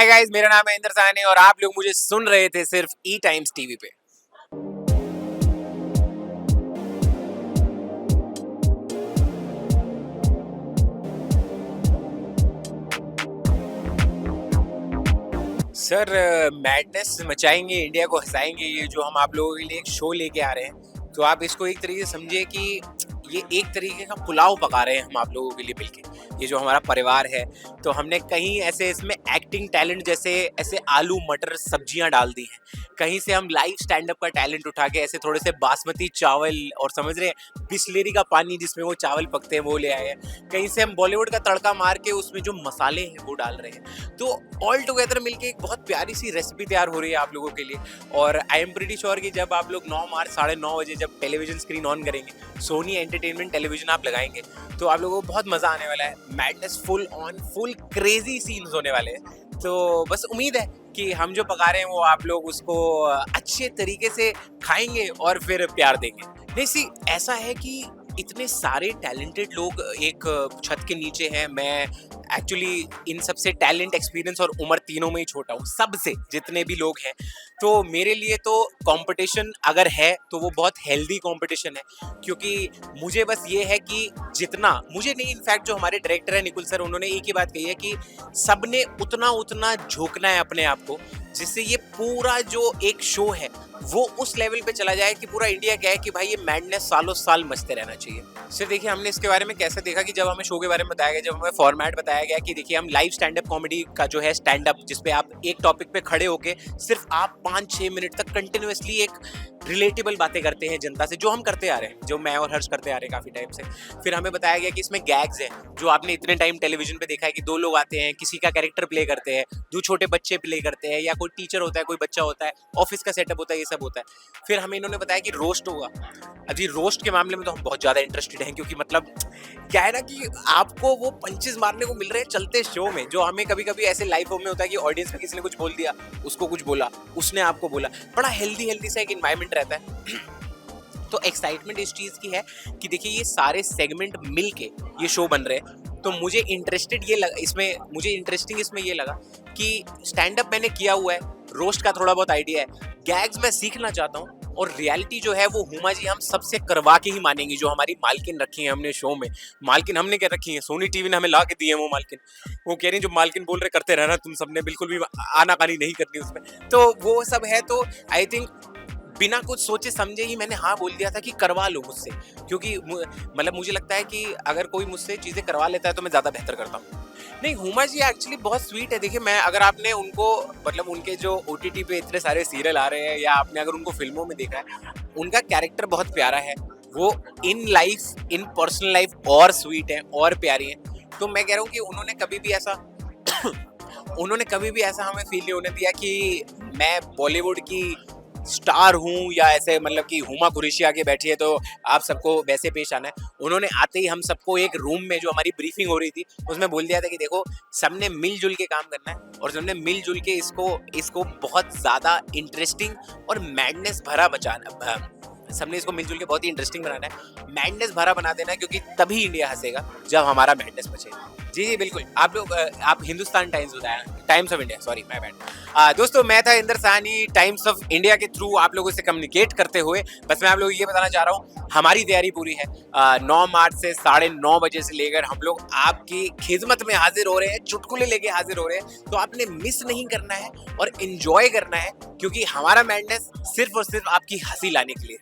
Hi guys, मेरा नाम है इंदर साहनी और आप लोग मुझे सुन रहे थे सिर्फ ई टाइम्स टीवी पे। सर, मैडनेस मचाएंगे, इंडिया को हंसाएंगे, ये जो हम आप लोगों के लिए एक शो लेके आ रहे हैं। तो आप इसको एक तरीके से समझिए कि ये एक तरीके का पुलाव पका रहे हैं हम आप लोगों के लिए मिलके। ये जो हमारा परिवार है, तो हमने कहीं ऐसे इसमें एक्टिंग टैलेंट जैसे ऐसे आलू मटर सब्जियां डाल दी हैं, कहीं से हम लाइव स्टैंड अप का टैलेंट उठा के ऐसे थोड़े से बासमती चावल और समझ रहे हैं बिस्लेरी का पानी जिसमें वो चावल पकते हैं वो ले आए हैं, कहीं से हम बॉलीवुड का तड़का मार के उसमें जो मसाले हैं वो डाल रहे हैं। तो ऑल टुगेदर मिलके एक बहुत प्यारी सी रेसिपी तैयार हो रही है आप लोगों के लिए। और आई एम प्रीटी श्योर कि जब आप लोग 9 मार्च 9:30 बजे जब टेलीविजन स्क्रीन ऑन करेंगे, सोनी एंटरटेनमेंट टेलीविजन आप लगाएंगे, तो आप लोगों को बहुत मजा आने वाला है। Madness full on, full crazy scenes होने वाले हैं। तो बस उम्मीद है कि हम जो पका रहे हैं वो आप लोग उसको अच्छे तरीके से खाएंगे और फिर प्यार देंगे। नहीं सी, ऐसा है कि इतने सारे टैलेंटेड लोग एक छत के नीचे हैं। मैं एक्चुअली इन सबसे टैलेंट, एक्सपीरियंस और उम्र तीनों में ही छोटा हूँ, सबसे जितने भी लोग हैं। तो मेरे लिए तो कंपटीशन अगर है तो वो बहुत हेल्दी कंपटीशन है, क्योंकि मुझे बस ये है कि जितना मुझे नहीं, इनफैक्ट जो हमारे डायरेक्टर है निकुल सर, उन्होंने एक ही बात कही है कि सबने उतना उतना झोंकना है अपने आप को, जिससे ये पूरा जो एक शो है वो उस लेवल पे चला जाए कि पूरा इंडिया कहे कि भाई ये मैडनेस सालों साल मचते रहना चाहिए। सिर्फ देखिए, हमने इसके बारे में कैसे देखा कि जब हमें शो के बारे में बताया गया, जब हमें फॉर्मेट बताया गया कि देखिए हम लाइव स्टैंड अप कॉमेडी का जो है स्टैंड अप, जिसपे आप एक टॉपिक पे खड़े होके सिर्फ आप 5-6 मिनट तक कंटिन्यूअसली एक रिलेटेबल बातें करते हैं जनता से, जो हम करते आ रहे हैं, जो मैं और हर्ष करते आ रहे हैं काफी टाइम से। फिर हमें बताया गया कि इसमें गैग्स हैं, जो आपने इतने टाइम टेलीविजन पे देखा है कि 2 लोग आते हैं, किसी का कैरेक्टर प्ले करते हैं, 2 छोटे बच्चे प्ले करते हैं, या कोई टीचर होता है, कोई बच्चा होता है, ऑफिस का सेटअप होता है, ये सब होता है। फिर हमें इन्होंने बताया कि रोस्ट होगा। अभी रोस्ट के मामले में तो हम बहुत ज्यादा इंटरेस्टेड हैं, क्योंकि मतलब क्या है ना कि आपको वो पंचेस मारने को मिल रहे हैं चलते शो में, जो हमें कभी कभी ऐसे लाइव में होता है कि ऑडियंस में किसी ने कुछ बोल दिया, उसको कुछ बोला, उसने आपको बोला, बड़ा हेल्दी सा एक एनवायरनमेंट रहता है। तो एक्साइटमेंट इस चीज की है कि देखिए ये सारे सेगमेंट मिलके ये शो बन रहे हैं। तो मुझे इंटरेस्टिंग इसमें ये लगा कि स्टैंड अप मैंने किया हुआ है, रोस्ट का थोड़ा बहुत आइडिया है, गैग्स मैं सीखना चाहता हूँ, और रियलिटी जो है वो हुमा जी हम सबसे करवा के ही मानेंगे। जो हमारी मालकिन रखी है हमने शो में, मालकिन हमने क्या रखी है, सोनी टीवी ने हमें ला के दी है वो मालकिन। वो कह रही है जो मालकिन बोल रहे करते रहना, तुम सबने बिल्कुल भी आनाकानी नहीं करनी उसमें। तो वो सब है। तो आई थिंक बिना कुछ सोचे समझे ही मैंने हाँ बोल दिया था कि करवा लो मुझसे, क्योंकि मतलब मुझे लगता है कि अगर कोई मुझसे चीजें करवा लेता है तो मैं ज्यादा बेहतर करता हूँ। नहीं, हुमा जी एक्चुअली बहुत स्वीट है। देखिए, मैं अगर आपने उनको मतलब उनके जो OTT पे इतने सारे सीरियल आ रहे हैं, या आपने अगर उनको फिल्मों में देखा है, उनका कैरेक्टर बहुत प्यारा है। वो in life, in personal life और स्वीट है और प्यारी है। तो मैं कह रहा हूँ कि उन्होंने कभी भी ऐसा हमें फील नहीं होने दिया कि मैं बॉलीवुड की स्टार हूँ, या ऐसे मतलब कि हुमा कुरैशी आके बैठी है तो आप सबको वैसे पेश आना है। उन्होंने आते ही हम सबको एक रूम में, जो हमारी ब्रीफिंग हो रही थी, उसमें बोल दिया था कि देखो सबने मिलजुल के काम करना है, और सबने मिलजुल के इसको बहुत ज्यादा इंटरेस्टिंग और मैडनेस भरा सबने इसको मिलजुल के बहुत ही इंटरेस्टिंग बनाना है, मैडनेस भरा बना देना है, क्योंकि तभी इंडिया हंसेगा जब हमारा मैडनेस बचेगा। जी बिल्कुल। आप लोग आप हिंदुस्तान टाइम्स बताया, times of India, sorry my bad. दोस्तों, मैं था Inder Sahni, times of India के थ्रू आप लोगों से कम्युनिकेट करते हुए। बस मैं आप लोगों को ये बताना चाह रहा हूँ, हमारी तैयारी पूरी है। 9 मार्च से 9:30 बजे से लेकर हम लोग आपकी खिदमत में हाजिर हो रहे हैं, चुटकुले लेके हाजिर हो रहे हैं। तो आपने मिस नहीं करना है और एंजॉय करना है, क्योंकि हमारा मैडनेस सिर्फ और सिर्फ आपकी हंसी लाने के लिए।